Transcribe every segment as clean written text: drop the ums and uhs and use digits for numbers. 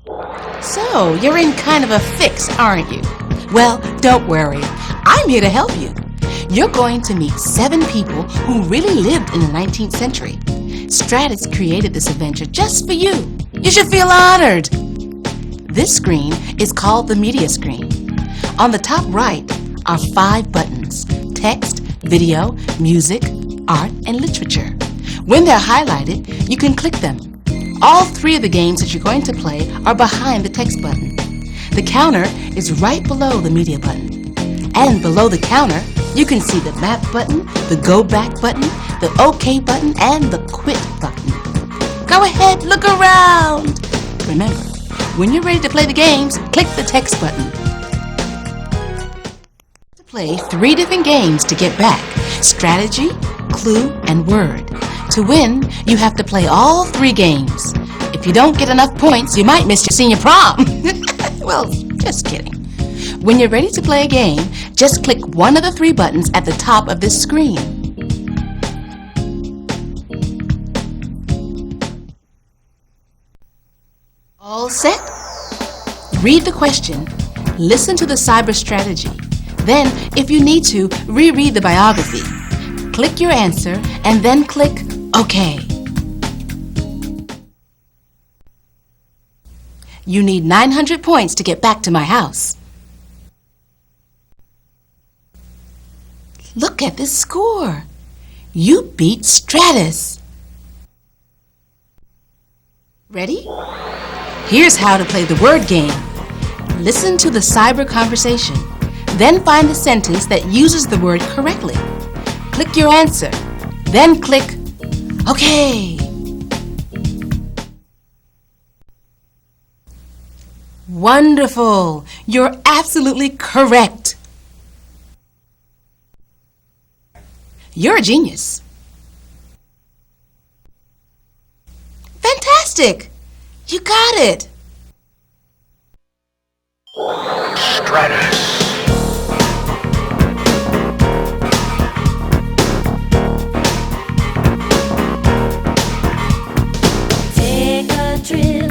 So, you're in kind of a fix, aren't you? Well, don't worry. I'm here to help you. You're going to meet 7 people who really lived in the 19th century. Str.at.e.s created this adventure just for you. You should feel honored. This screen is called the media screen. On the top right are 5 buttons: text, video, music, art, and literature. When they're highlighted, you can click them. All 3 of the games that you're going to play are behind the text button. The counter is right below the media button. And below the counter, you can see the map button, the go back button, the OK button, and the quit button. Go ahead, look around. Remember, when you're ready to play the games, click the text button. Play 3 different games to get back: strategy, clue, and word. To win, you have to play all 3 games. If you don't get enough points, you might miss your senior prom. Well, just kidding. When you're ready to play a game, just click one of the 3 buttons at the top of this screen. All set? Read the question, listen to the cyber strategy. Then, if you need to, reread the biography. Click your answer and then click OK. You need 900 points to get back to my house. Look at this score. You beat Str.at.e.s. Ready? Here's how to play the word game. Listen to the cyber conversation. Then find the sentence that uses the word correctly. Click your answer. Then click OK. Wonderful! You're absolutely correct. You're a genius. Fantastic! You got it! Str.at.e.s. Take a trip,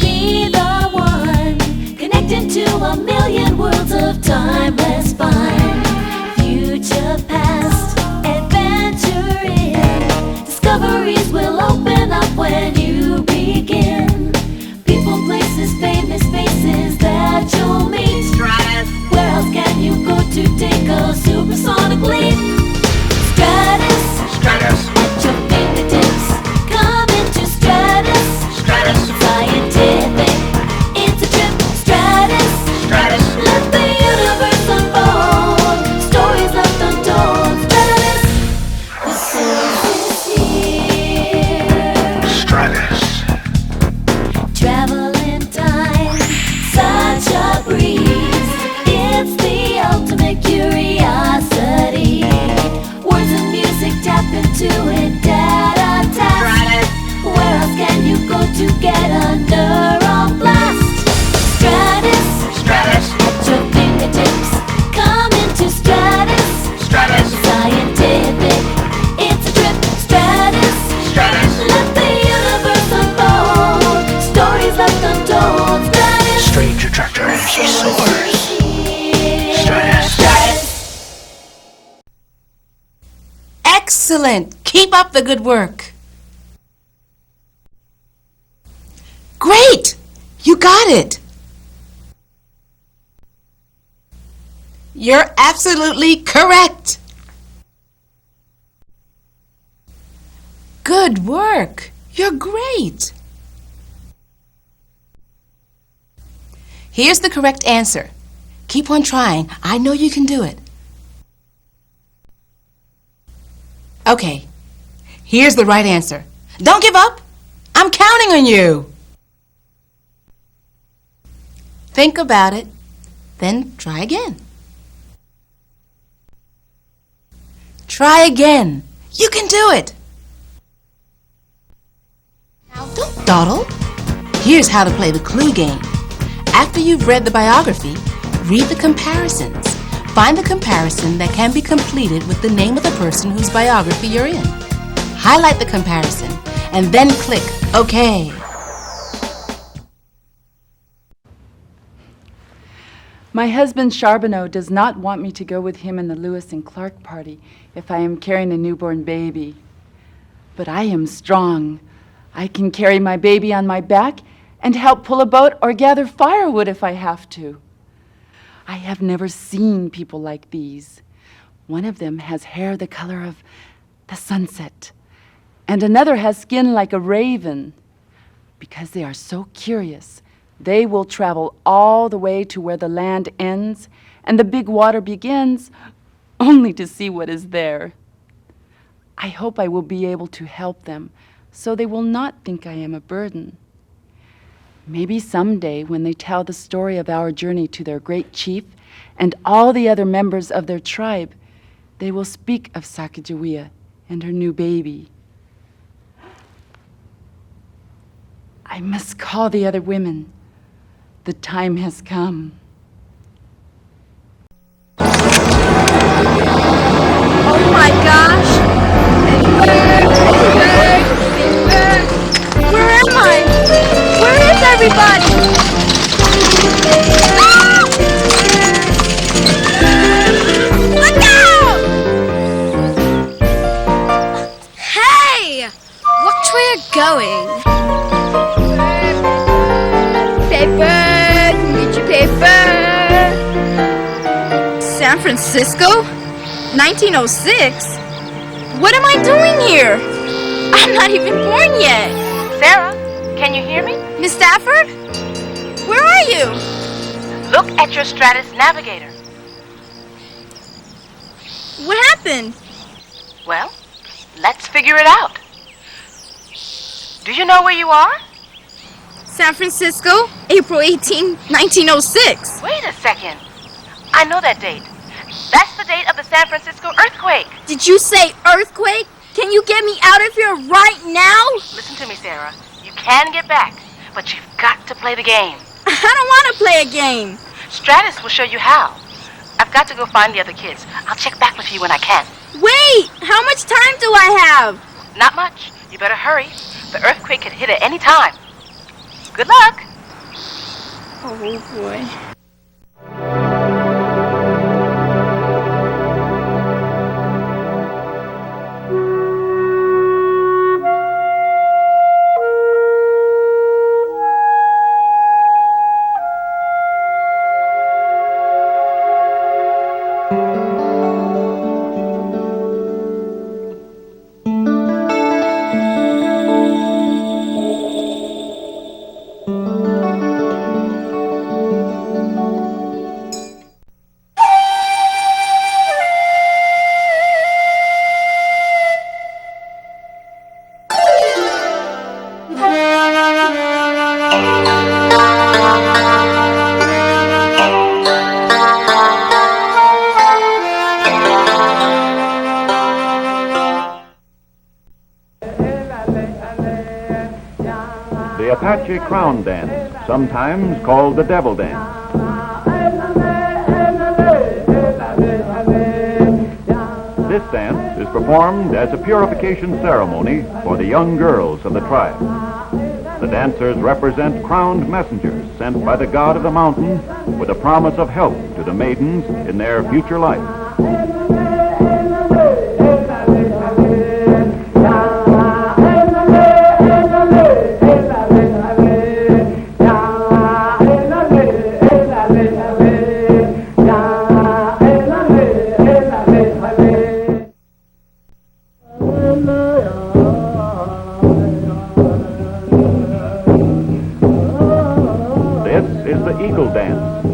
be the one, connecting to a million worlds of timeless fun. Future, past, adventure in, discoveries will open up when you begin. People, places, famous faces that you'll meet. Str.at.e.s. Where else can you go to take a supersonic leap? Str.at.e.s. Str.at.e.s. At your fingertips. Come into Str.at.e.s. Str.at.e.s. Scientific, it's a trip. Str.at.e.s. Str.at.e.s. Let the universe unfold. Stories left untold. Str.at.e.s. The service here. Str.at.e.s. Travel in time, such a breeze. It's the ultimate curiosity. Words and music tap into it. Data test. Where else can you go to get a neural blast? Str.at.e.s. Str.at.e.s. At your fingertips. Come into Str.at.e.s. Str.at.e.s. Scientific, it's a trip. Str.at.e.s. Str.at.e.s. Let the universe unfold. Stories left untold. Str.at.e.s. Strange attractor energy source. Str.at.e.s. Excellent! Keep up the good work. Great! You got it! You're absolutely correct! Good work! You're great! Here's the correct answer. Keep on trying. I know you can do it. Okay, here's the right answer. Don't give up. I'm counting on you. Think about it, then try again. Try again. You can do it. Now don't dawdle. Here's how to play the clue game. After you've read the biography, read the comparisons. Find the comparison that can be completed with the name of the person whose biography you're in. Highlight the comparison and then click OK. My husband Charbonneau does not want me to go with him in the Lewis and Clark party if I am carrying a newborn baby. But I am strong. I can carry my baby on my back and help pull a boat or gather firewood if I have to. I have never seen people like these. One of them has hair the color of the sunset, and another has skin like a raven. Because they are so curious, they will travel all the way to where the land ends and the big water begins, only to see what is there. I hope I will be able to help them, so they will not think I am a burden. Maybe someday, when they tell the story of our journey to their great chief and all the other members of their tribe, they will speak of Sacagawea and her new baby. I must call the other women. The time has come. Oh my gosh! Where am I? Where is everybody? Ah! Look out! Hey! Watch where you're going. Paper! Can get your paper! San Francisco? 1906? What am I doing here? I'm not even born yet. Sarah, can you hear me? Miss Stafford? Where are you? Look at your Str.at.e.s navigator. What happened? Well, let's figure it out. Do you know where you are? San Francisco, April 18, 1906. Wait a second. I know that date. That's the date of the San Francisco earthquake. Did you say earthquake? Can you get me out of here right now? Listen to me, Sarah. You can get back, but you've got to play the game. I don't want to play a game. Str.at.e.s will show you how. I've got to go find the other kids. I'll check back with you when I can. Wait, how much time do I have? Not much. You better hurry. The earthquake could hit at any time. Good luck. Oh boy. The Apache Crown Dance, sometimes called the Devil Dance. This dance is performed as a purification ceremony for the young girls of the tribe. The dancers represent crowned messengers sent by the god of the mountain with a promise of help to the maidens in their future life.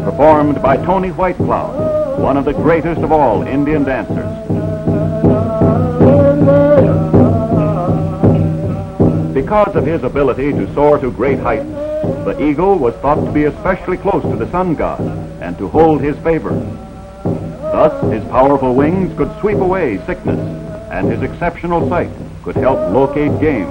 Performed by Tony Whitecloud, one of the greatest of all Indian dancers. Because of his ability to soar to great heights, the eagle was thought to be especially close to the sun god and to hold his favor. Thus, his powerful wings could sweep away sickness, and his exceptional sight could help locate game.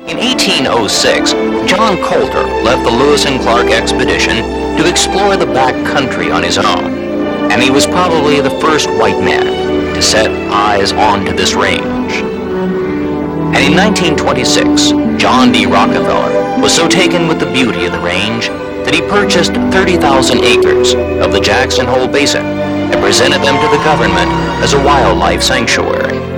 In 1806, John Coulter left the Lewis and Clark expedition to explore the back country on his own. and he was probably the first white man to set eyes onto this range. And in 1926, John D. Rockefeller was so taken with the beauty of the range that he purchased 30,000 acres of the Jackson Hole Basin and presented them to the government as a wildlife sanctuary.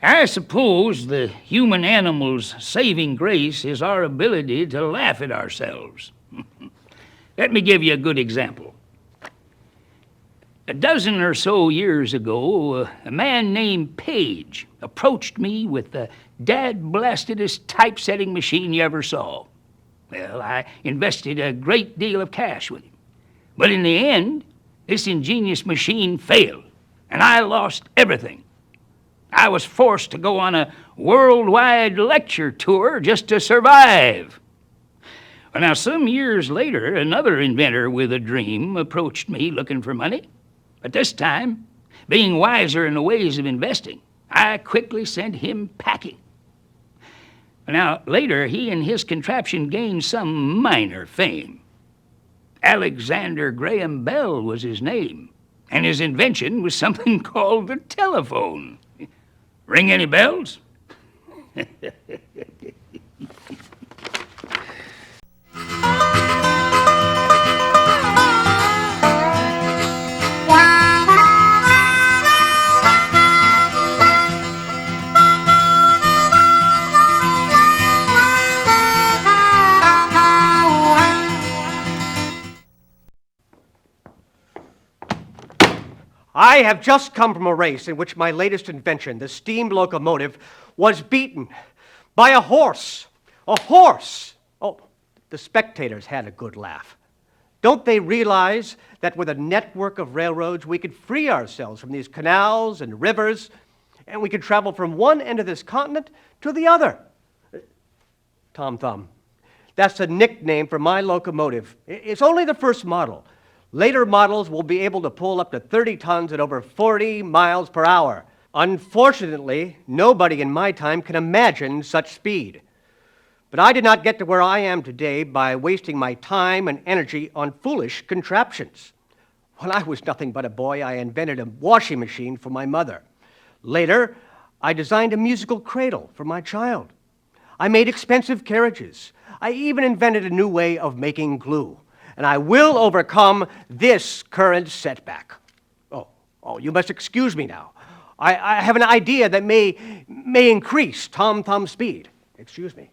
I suppose the human animal's saving grace is our ability to laugh at ourselves. Let me give you a good example. A dozen or so years ago, a man named Page approached me with the dad-blastedest typesetting machine you ever saw. Well, I invested a great deal of cash with him. But in the end, this ingenious machine failed, and I lost everything. I was forced to go on a worldwide lecture tour just to survive. Well, now, some years later, another inventor with a dream approached me looking for money. But this time, being wiser in the ways of investing, I quickly sent him packing. Now, later, he and his contraption gained some minor fame. Alexander Graham Bell was his name, and his invention was something called the telephone. Ring any bells? I have just come from a race in which my latest invention, the steam locomotive, was beaten by a horse. A horse! Oh, the spectators had a good laugh. Don't they realize that with a network of railroads, we could free ourselves from these canals and rivers, and we could travel from one end of this continent to the other? Tom Thumb. That's a nickname for my locomotive. It's only the first model. Later models will be able to pull up to 30 tons at over 40 miles per hour. Unfortunately, nobody in my time can imagine such speed. But I did not get to where I am today by wasting my time and energy on foolish contraptions. When I was nothing but a boy, I invented a washing machine for my mother. Later, I designed a musical cradle for my child. I made expensive carriages. I even invented a new way of making glue. And I will overcome this current setback. Oh, you must excuse me now. I have an idea that may increase Tom Thumb's speed. Excuse me.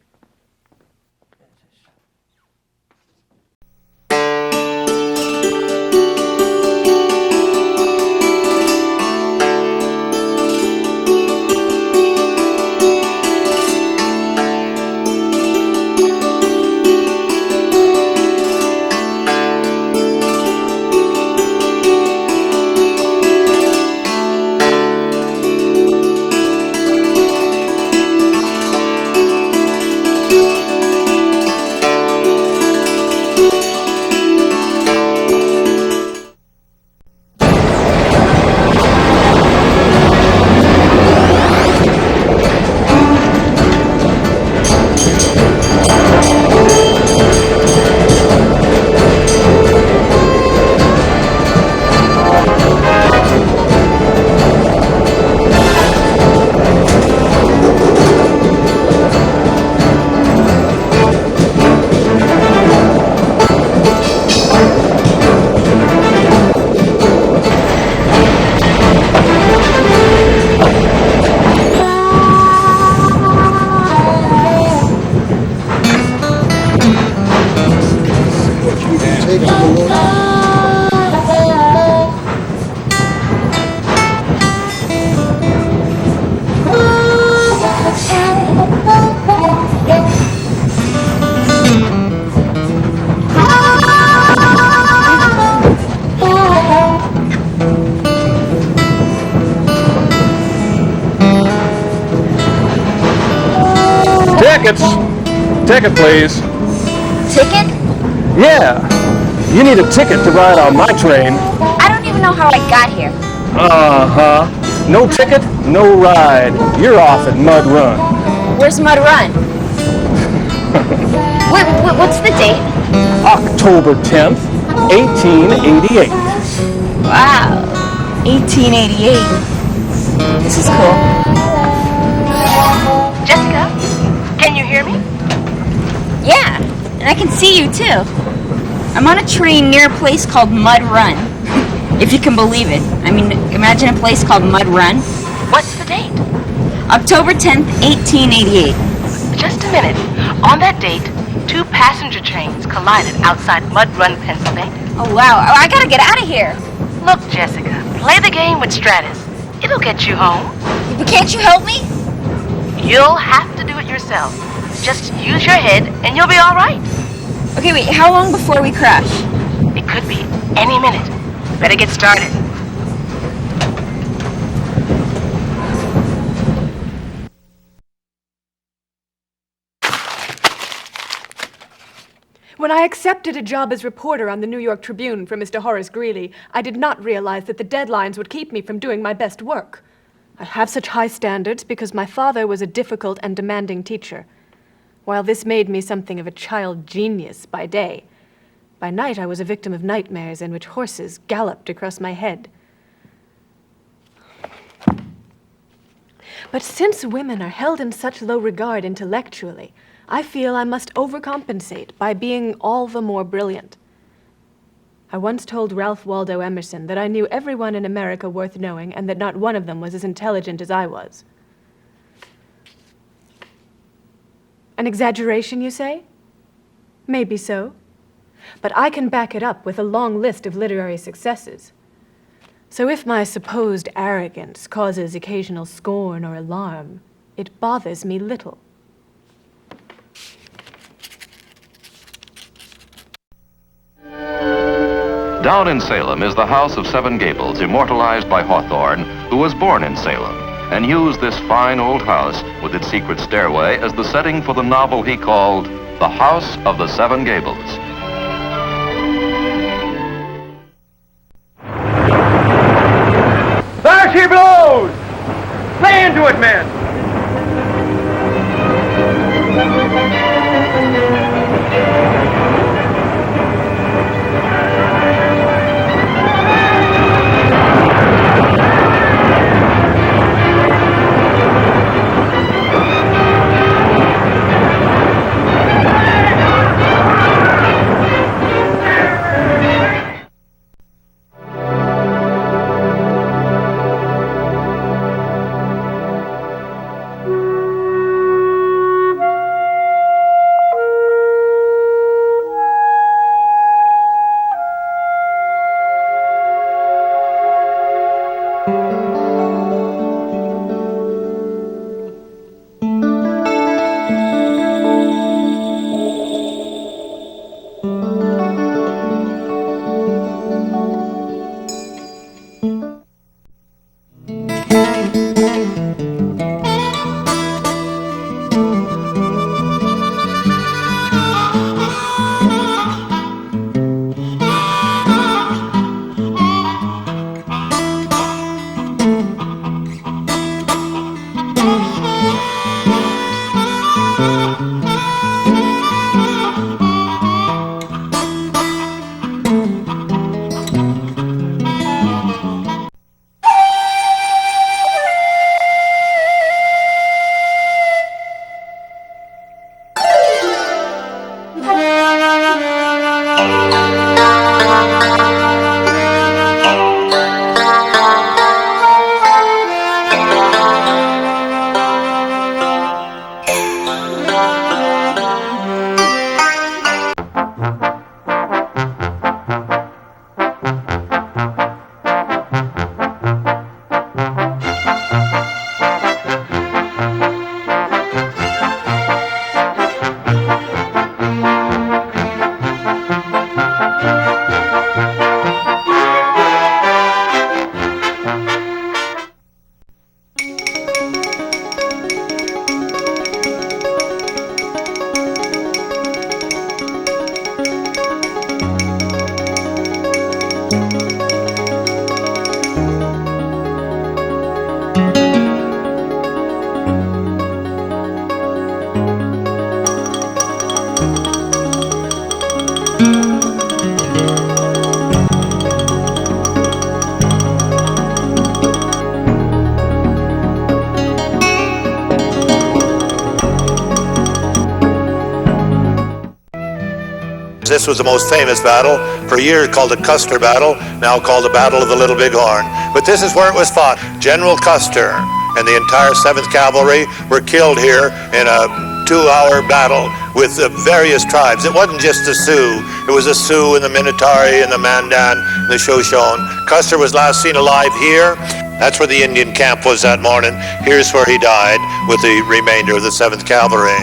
ticket, please. Ticket? Yeah. You need a ticket to ride on my train. I don't even know how I got here. Uh-huh. No ticket, no ride. You're off at Mud Run. Where's Mud Run? What's the date? October 10th, 1888. Wow, 1888. This is cool. Jessica, can you hear me? Yeah, and I can see you too. I'm on a train near a place called Mud Run. If you can believe it. I mean, imagine a place called Mud Run. What's the date? October 10th, 1888. Just a minute. On that date, 2 passenger trains collided outside Mud Run, Pennsylvania. Oh, wow. Oh, I gotta get out of here. Look, Jessica, play the game with Str.at.e.s. It'll get you home. But can't you help me? You'll have to do it yourself. Just use your head and you'll be all right. Okay, wait. How long before we crash? It could be any minute. Better get started. When I accepted a job as reporter on the New York Tribune for Mr. Horace Greeley, I did not realize that the deadlines would keep me from doing my best work. I have such high standards because my father was a difficult and demanding teacher. While this made me something of a child genius by day, by night I was a victim of nightmares in which horses galloped across my head. But since women are held in such low regard intellectually, I feel I must overcompensate by being all the more brilliant. I once told Ralph Waldo Emerson that I knew everyone in America worth knowing and that not one of them was as intelligent as I was. An exaggeration, you say? Maybe so. But I can back it up with a long list of literary successes. So if my supposed arrogance causes occasional scorn or alarm, it bothers me little. Down in Salem is the House of Seven Gables, immortalized by Hawthorne, who was born in Salem, and used this fine old house with its secret stairway as the setting for the novel he called The House of the Seven Gables. There she blows! Play into it, men! This was the most famous battle, for years called the Custer Battle, now called the Battle of the Little Bighorn. But this is where it was fought. General Custer and the entire 7th Cavalry were killed here in a 2-hour battle with the various tribes. It wasn't just the Sioux. It was the Sioux and the Minotari and the Mandan and the Shoshone. Custer was last seen alive here. That's where the Indian camp was that morning. Here's where he died with the remainder of the 7th Cavalry.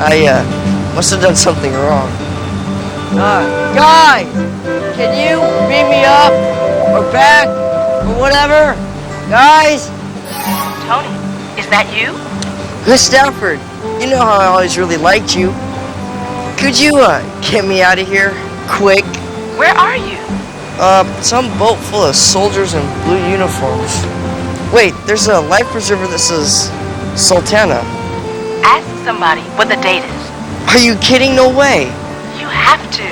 I must have done something wrong. Guys, can you beat me up or back or whatever? Guys? Tony, is that you? Miss Stafford, you know how I always really liked you. Could you get me out of here quick? Where are you? Some boat full of soldiers in blue uniforms. Wait, there's a life preserver that says Sultana. Ask somebody what the date is. Are you kidding? No way. You have to.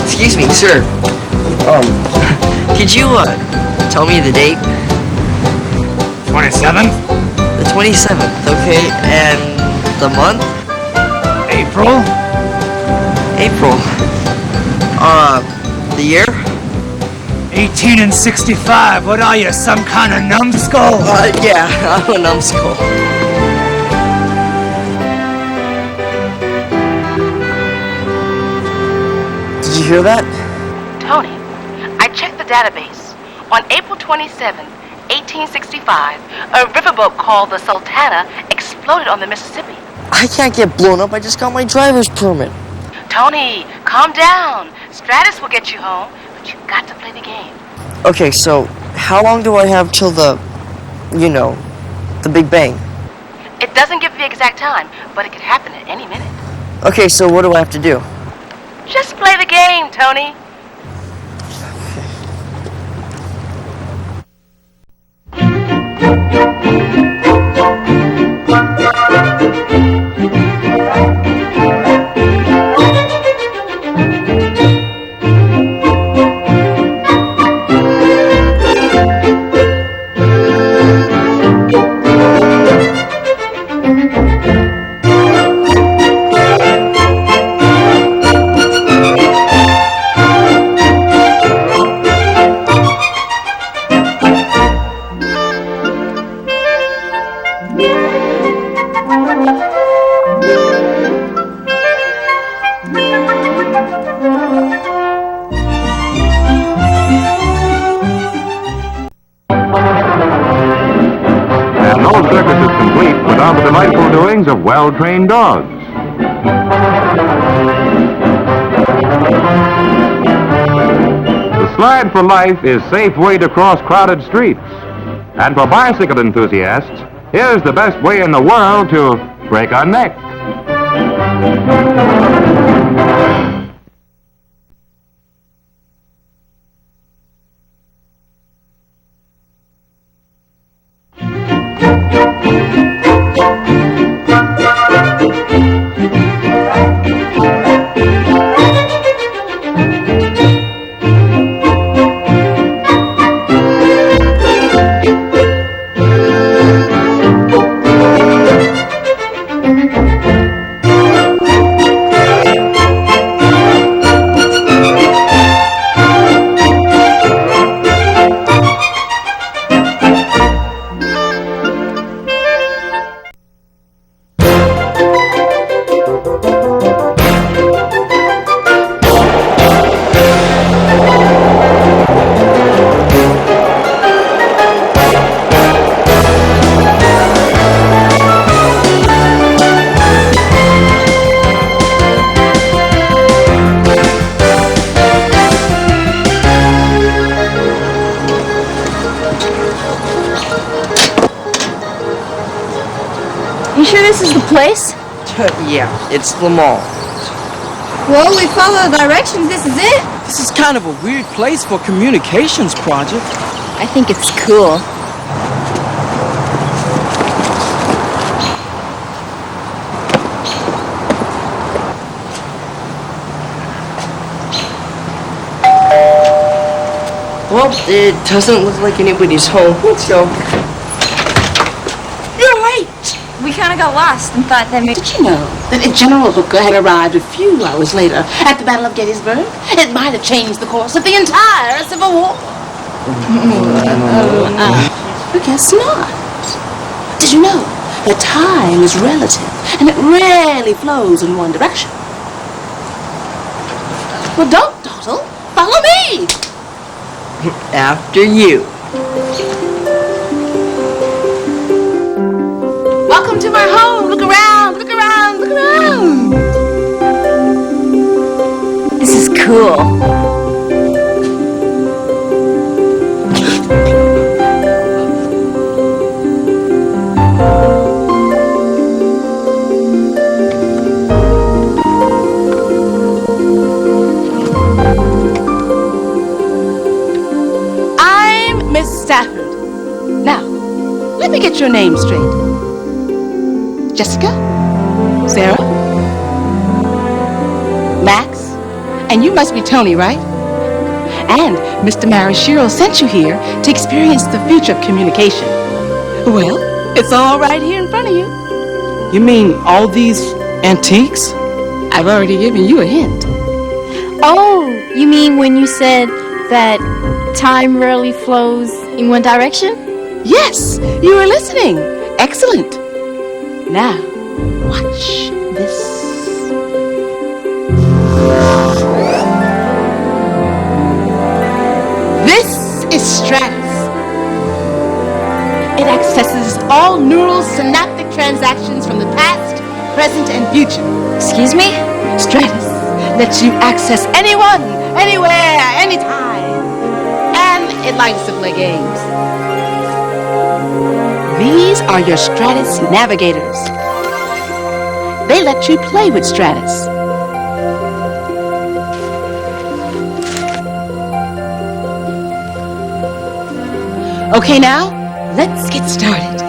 Excuse me, sir. Could you tell me the date? 27th? The 27th, okay. And the month? April? April. The year? 1865. What are you, some kind of numbskull? Yeah, I'm a numbskull. Did you hear that? Tony, I checked the database. On April 27, 1865, a riverboat called the Sultana exploded on the Mississippi. I can't get blown up. I just got my driver's permit. Tony, calm down. Str.at.e.s will get you home, but you've got to play the game. Okay, so how long do I have till the, the Big Bang? It doesn't give the exact time, but it could happen at any minute. Okay, so what do I have to do? Just play the game, Tony. Of well-trained dogs. The slide for life is safe way to cross crowded streets. And for bicycle enthusiasts, here's the best way in the world to break a neck. You sure this is the place? Yeah, it's the mall. Well, we follow the directions. This is it. This is kind of a weird place for a communications project. I think it's cool. Well, it doesn't look like anybody's home, so... You're late. We kind of got lost and thought that maybe... Did you know that General Hooker had arrived a few hours later at the Battle of Gettysburg? It might have changed the course of the entire Civil War. But guess not. Did you know that time is relative and it rarely flows in one direction? Well, don't dawdle. Follow me. After you. Welcome to my home. Look around, look around, look around. This is cool. Stafford. Now, let me get your name straight. Jessica? Sarah? Max? And you must be Tony, right? And Mr. Marashiro sent you here to experience the future of communication. Well, it's all right here in front of you. You mean all these antiques? I've already given you a hint. Oh, you mean when you said that time rarely flows in one direction? Yes, you were listening. Excellent. Now, watch this. This is Str.at.e.s. It accesses all neural synaptic transactions from the past, present, and future. Excuse me? Str.at.e.s lets you access anyone, anywhere, anytime. It likes to play games. These are your Str.at.e.s navigators. They let you play with Str.at.e.s. Okay, now, let's get started.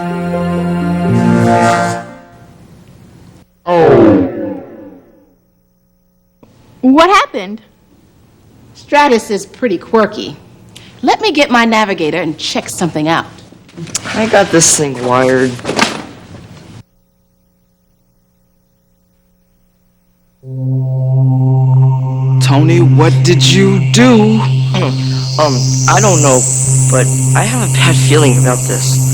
What happened? Str.at.e.s is pretty quirky. Let me get my navigator and check something out. I got this thing wired. Tony, what did you do? I don't know, but I have a bad feeling about this.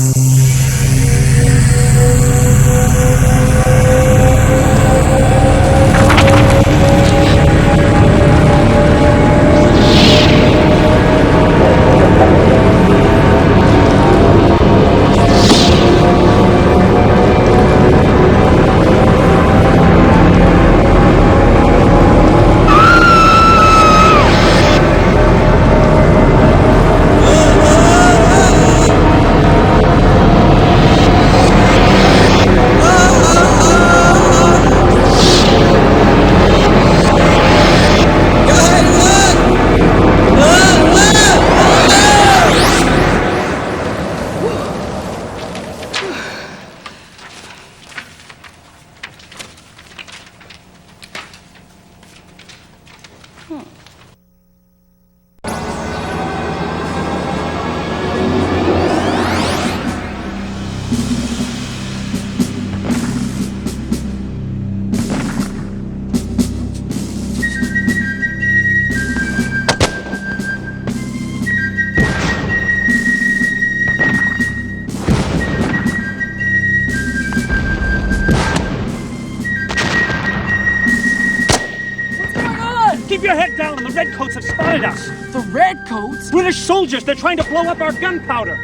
Keep your head down, the redcoats have spotted us. The redcoats? British soldiers, they're trying to blow up our gunpowder.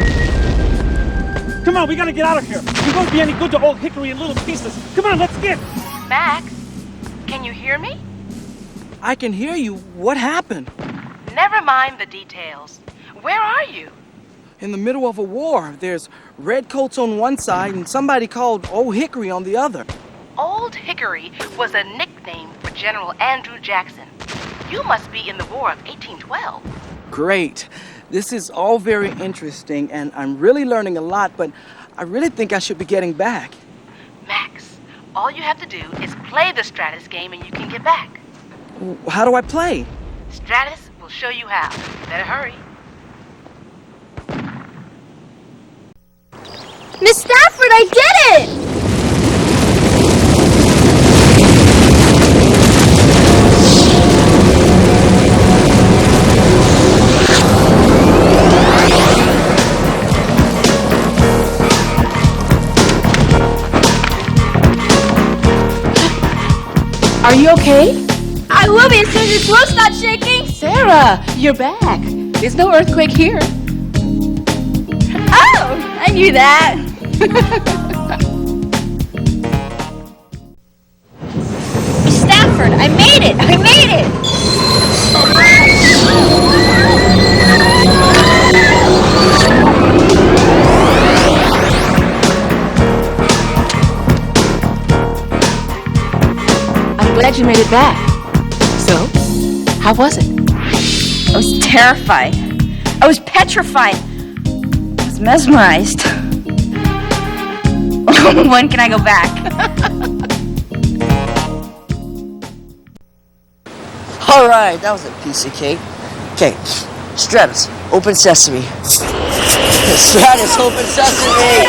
Come on, we gotta get out of here. We won't be any good to Old Hickory in little pieces. Come on, let's get. Max, can you hear me? I can hear you. What happened? Never mind the details. Where are you? in the middle of a war. There's redcoats on one side and somebody called Old Hickory on the other. Old Hickory was a nickname for General Andrew Jackson. You must be in the War of 1812. Great. This is all very interesting, and I'm really learning a lot, but I really think I should be getting back. Max, all you have to do is play the Str.at.e.s game and you can get back. How do I play? Str.at.e.s will show you how. Better hurry. Miss Stafford, I did it! Are you okay? I will be as soon as this floor stops shaking. Sarah, you're back. There's no earthquake here. Oh, I knew that. Miss Stafford, I made it! I made it! I'm glad you made it back. So, how was it? I was terrified. I was petrified. I was mesmerized. When can I go back? All right, that was a piece of cake. Okay, Str.at.e.s, open sesame. Str.at.e.s, open sesame.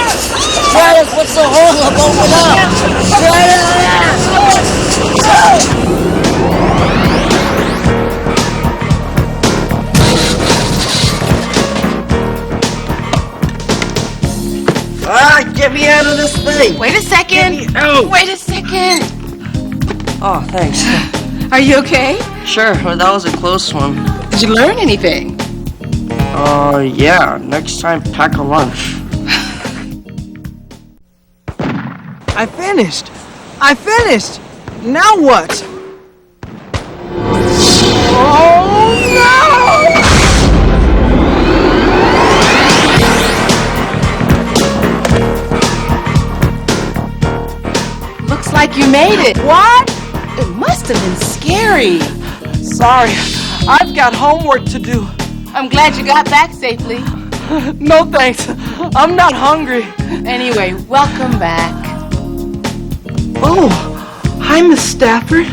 Str.at.e.s, what's the hold up? Open up. Str.at.e.s. Get me out of this thing! Wait a second! Wait a second! Oh, thanks. Are you okay? Sure, well, that was a close one. Did you learn anything? Yeah. Next time, pack a lunch. I finished! I finished! Now what? Oh, no! Looks like you made it. What? It must have been scary. Sorry, I've got homework to do. I'm glad you got back safely. No thanks, I'm not hungry. Anyway, welcome back. Oh, hi, Miss Stafford.